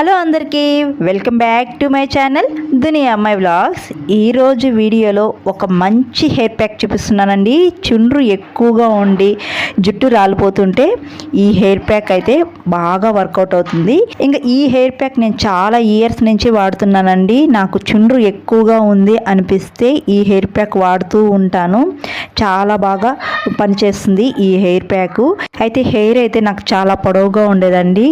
Hello అందరికీ welcome back to my channel దునియా అమ్మాయి vlogs. ఈరోజు వీడియోలో ఒక మంచి హెయిర్ ప్యాక్ చూపిస్తున్నానండి. చుండ్రు ఎక్కువగా ఉండి జుట్టు రాలిపోతుంటే ఈ హెయిర్ ప్యాక్ అయితే బాగా వర్కౌట్ అవుతుంది. ఇంకా ఈ హెయిర్ ప్యాక్ నేను చాలా ఇయర్స్ నుంచి వాడుతున్నానండి. నాకు చుండ్రు ఎక్కువగా ఉంది అనిపిస్తే ఈ హెయిర్ ప్యాక్ వాడుతూ ఉంటాను. చాలా బాగా పనిచేస్తుంది ఈ హెయిర్ ప్యాక్. అయితే హెయిర్ అయితే నాకు చాలా పొడవుగా ఉండేదండి.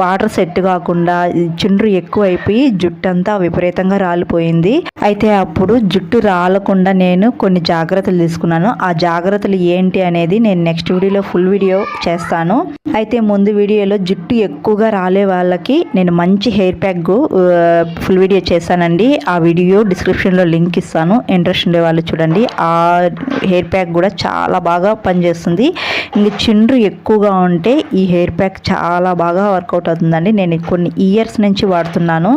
వాటర్ సెట్ కాకుండా చుండ్రు ఎక్కువ అయిపోయి జుట్టు అంతా విపరీతంగా రాలిపోయింది. అయితే అప్పుడు జుట్టు రాలకుండా నేను కొన్ని జాగ్రత్తలు తీసుకున్నాను. ఆ జాగ్రత్తలు ఏంటి అనేది నేను నెక్స్ట్ వీడియోలో ఫుల్ వీడియో చేస్తాను. అయితే ముందు వీడియోలో జుట్టు ఎక్కువగా రాలే వాళ్ళకి నేను మంచి హెయిర్ ప్యాక్ ఫుల్ వీడియో చేశానండి. ఆ వీడియో డిస్క్రిప్షన్లో లింక్ ఇస్తాను. ఇంట్రెస్ట్ ఉండే వాళ్ళు చూడండి. ఆ హెయిర్ ప్యాక్ కూడా చాలా బాగా పనిచేస్తుంది. ఇంక చుండ్రు ఎక్కువగా ఉంటే ఈ హెయిర్ ప్యాక్ చాలా బాగా వర్కౌట్ అవుతుందండి. నేను కొన్ని ఇయర్స్ నుంచి వాడుతున్నాను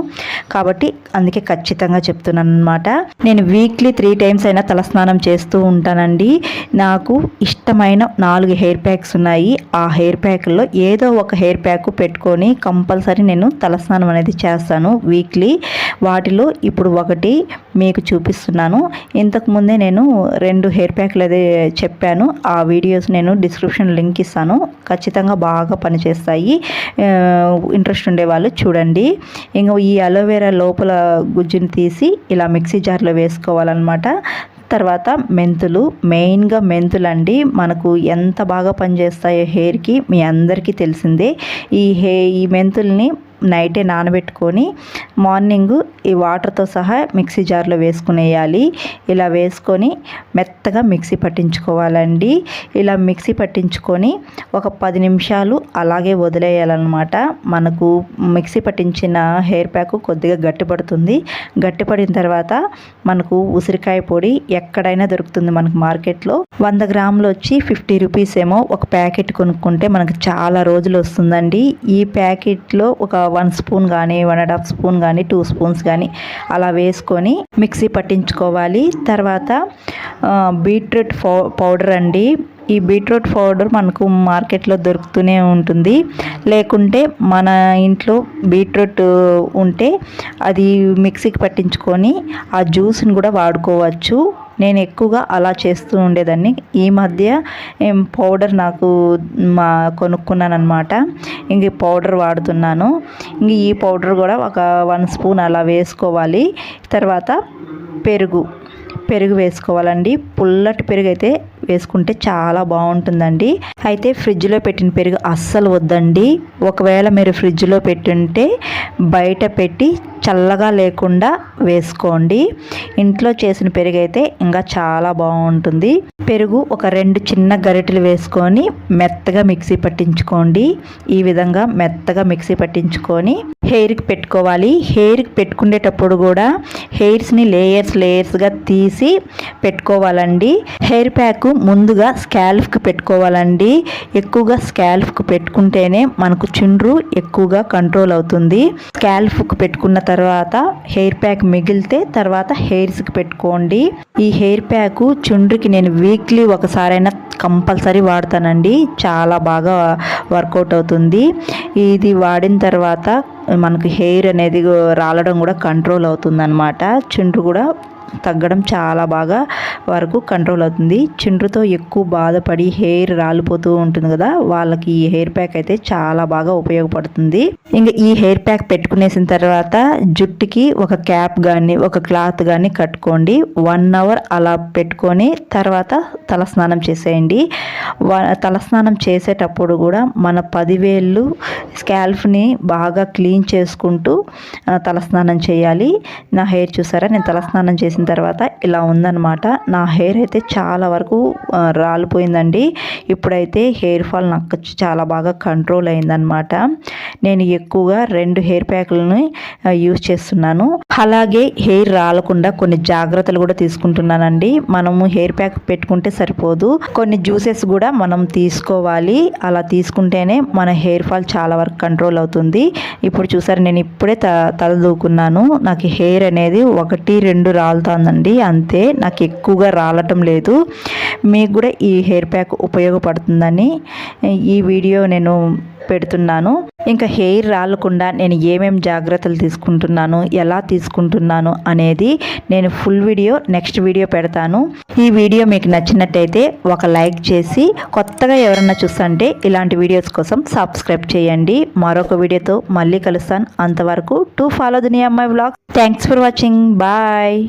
కాబట్టి అందుకే ఖచ్చితంగా చెప్తున్నాను అనమాట. నేను వీక్లీ 3 times అయినా తలస్నానం చేస్తూ ఉంటానండి. నాకు ఇష్టమైన 4 హెయిర్ ప్యాక్స్ ఉన్నాయి. ఆ హెయిర్ ప్యాక్లో ఏదో ఒక హెయిర్ ప్యాక్ పెట్టుకొని కంపల్సరీ నేను తలస్నానం అనేది చేస్తాను వీక్లీ. వాటిలో ఇప్పుడు ఒకటి మీకు చూపిస్తున్నాను. ఇంతకుముందే నేను 2 హెయిర్ ప్యాక్లు అదే చెప్పాను. ఆ వీడియోస్ నేను డిస్క్రిప్షన్ లింక్ ఇస్తాను. ఖచ్చితంగా బాగా పనిచేస్తాయి. ఇంట్రెస్ట్ ఉండేవాళ్ళు చూడండి. ఇంకా ఈ అలోవెరా లోపల గుజ్జుని తీసి ఇలా మిక్సీ జార్లో వేసుకోవాలన్నమాట. తర్వాత మెంతులు, మెయిన్గా మెంతులండి మనకు ఎంత బాగా పనిచేస్తాయో హెయిర్కి మీ అందరికీ తెలిసిందే. ఈ మెంతుల్ని నైటే నానబెట్టుకొని మార్నింగ్ ఈ వాటర్తో సహా మిక్సీ జార్లో వేసుకునేయాలి. ఇలా వేసుకొని మెత్తగా మిక్సీ పట్టించుకోవాలండి. ఇలా మిక్సీ పట్టించుకొని ఒక 10 నిమిషాలు అలాగే వదిలేయాలన్నమాట. మనకు మిక్సీ పట్టించిన హెయిర్ ప్యాక్ కొద్దిగా గట్టిపడుతుంది. గట్టిపడిన తర్వాత మనకు ఉసిరికాయ పొడి ఎక్కడైనా దొరుకుతుంది మనకు మార్కెట్లో. 100 గ్రాములు వచ్చి 50 రూపీస్ ఏమో ఒక ప్యాకెట్ కొనుక్కుంటే మనకు చాలా రోజులు వస్తుందండి. ఈ ప్యాకెట్లో ఒక 1 స్పూన్ కానీ 1.5 స్పూన్ కానీ 2 స్పూన్స్ కానీ అలా వేసుకొని మిక్సీ పట్టించుకోవాలి. తర్వాత బీట్రూట్ పౌడర్ అండి. ఈ బీట్రూట్ పౌడర్ మనకు మార్కెట్లో దొరుకుతూనే ఉంటుంది. లేకుంటే మన ఇంట్లో బీట్రూట్ ఉంటే అది మిక్సీకి పట్టించుకొని ఆ జ్యూస్ని కూడా వాడుకోవచ్చు. నేను ఎక్కువగా అలా చేస్తూ ఉండేదాన్ని. ఈ మధ్య పౌడర్ నాకు కొనుక్కున్నాను అనమాట. ఇంక ఈ పౌడర్ వాడుతున్నాను. ఇంక ఈ పౌడర్ కూడా ఒక 1 స్పూన్ అలా వేసుకోవాలి. తర్వాత పెరుగు వేసుకోవాలండి. పుల్లటి పెరుగు అయితే వేసుకుంటే చాలా బాగుంటుందండి. అయితే ఫ్రిడ్జ్లో పెట్టిన పెరుగు అస్సలు వద్దండి. ఒకవేళ మీరు ఫ్రిడ్జ్లో పెట్టుంటే బయట పెట్టి చల్లగా లేకుండా వేసుకోండి. ఇంట్లో చేసిన పెరుగు అయితే ఇంకా చాలా బాగుంటుంది. పెరుగు ఒక 2 చిన్న గరిటెలు వేసుకొని మెత్తగా మిక్సీ పట్టించుకోండి. ఈ విధంగా మెత్తగా మిక్సీ పట్టించుకొని హెయిర్కి పెట్టుకోవాలి. హెయిర్కి పెట్టుకునేటప్పుడు కూడా హెయిర్స్ని లేయర్స్గా తీసి పెట్టుకోవాలండి. హెయిర్ ప్యాక్ ముందుగా స్కాల్ఫ్కి పెట్టుకోవాలండి. ఎక్కువగా స్కాల్ఫ్కి పెట్టుకుంటేనే మనకు చుండ్రు ఎక్కువగా కంట్రోల్ అవుతుంది. స్కాల్ఫ్కి పెట్టుకున్న తర్వాత హెయిర్ ప్యాక్ మిగిలితే తర్వాత హెయిర్స్కి పెట్టుకోండి. ఈ హెయిర్ ప్యాక్ చుండ్రుకి నేను వీక్లీ ఒకసారైనా కంపల్సరీ వాడతానండి. చాలా బాగా వర్కౌట్ అవుతుంది. ఇది వాడిన తర్వాత మనకు హెయిర్ అనేది రాలడం కూడా కంట్రోల్ అవుతుంది అన్నమాట. చుండ్రు కూడా తగ్గడం చాలా బాగా వరకు కంట్రోల్ అవుతుంది. చుండ్రుతో ఎక్కువ బాధపడి హెయిర్ రాలిపోతూ ఉంటుంది కదా, వాళ్ళకి ఈ హెయిర్ ప్యాక్ అయితే చాలా బాగా ఉపయోగపడుతుంది. ఇంకా ఈ హెయిర్ ప్యాక్ పెట్టుకునేసిన తర్వాత జుట్టుకి ఒక క్యాప్ కానీ ఒక క్లాత్ కానీ కట్టుకోండి. 1 hour అలా పెట్టుకొని తర్వాత తలస్నానం చేసేయండి. తలస్నానం చేసేటప్పుడు కూడా మన 10 వేళ్ళు స్కాల్ఫ్ని బాగా క్లీన్ చేసుకుంటూ తలస్నానం చేయాలి. నా హెయిర్ చూసారా, నేను తలస్నానం చేసిన తర్వాత ఇలా ఉందన్నమాట. నా హెయిర్ అయితే చాలా వరకు రాలిపోయిందండి. ఇప్పుడైతే హెయిర్ ఫాల్ నాకు చాలా బాగా కంట్రోల్ అయిందనమాట. నేను ఎక్కువగా 2 హెయిర్ ప్యాక్లని యూజ్ చేస్తున్నాను. అలాగే హెయిర్ రాలకుండా కొన్ని జాగ్రత్తలు కూడా తీసుకుంటున్నానండి. మనము హెయిర్ ప్యాక్ పెట్టుకుంటే సరిపోదు, కొన్ని జ్యూసెస్ కూడా మనం తీసుకోవాలి. అలా తీసుకుంటేనే మన హెయిర్ ఫాల్ చాలా వరకు కంట్రోల్ అవుతుంది. ఇప్పుడు చూసారు, నేను ఇప్పుడే తల దూకున్నాను. నాకు హెయిర్ అనేది 1-2 రాలుతా రాలుతుందండి, అంతే. నాకు ఎక్కువగా రాలటం లేదు. మీకు కూడా ఈ హెయిర్ ప్యాక్ ఉపయోగపడుతుందని ఈ వీడియో నేను పెడుతున్నాను. ఇంకా హెయిర్ రాలకుండా నేను ఏమేమి జాగ్రత్తలు తీసుకుంటున్నాను, ఎలా తీసుకుంటున్నాను అనేది నేను ఫుల్ వీడియో నెక్స్ట్ వీడియో పెడతాను. ఈ వీడియో మీకు నచ్చినట్టయితే ఒక లైక్ చేసి, కొత్తగా ఎవరన్నా చూస్తుంటే ఇలాంటి వీడియోస్ కోసం సబ్స్క్రైబ్ చేయండి. మరొక వీడియోతో మళ్ళీ కలుస్తాను. అంతవరకు టు ఫాలో దునియా అమ్మాయి vlogs. Thanks for watching. Bye.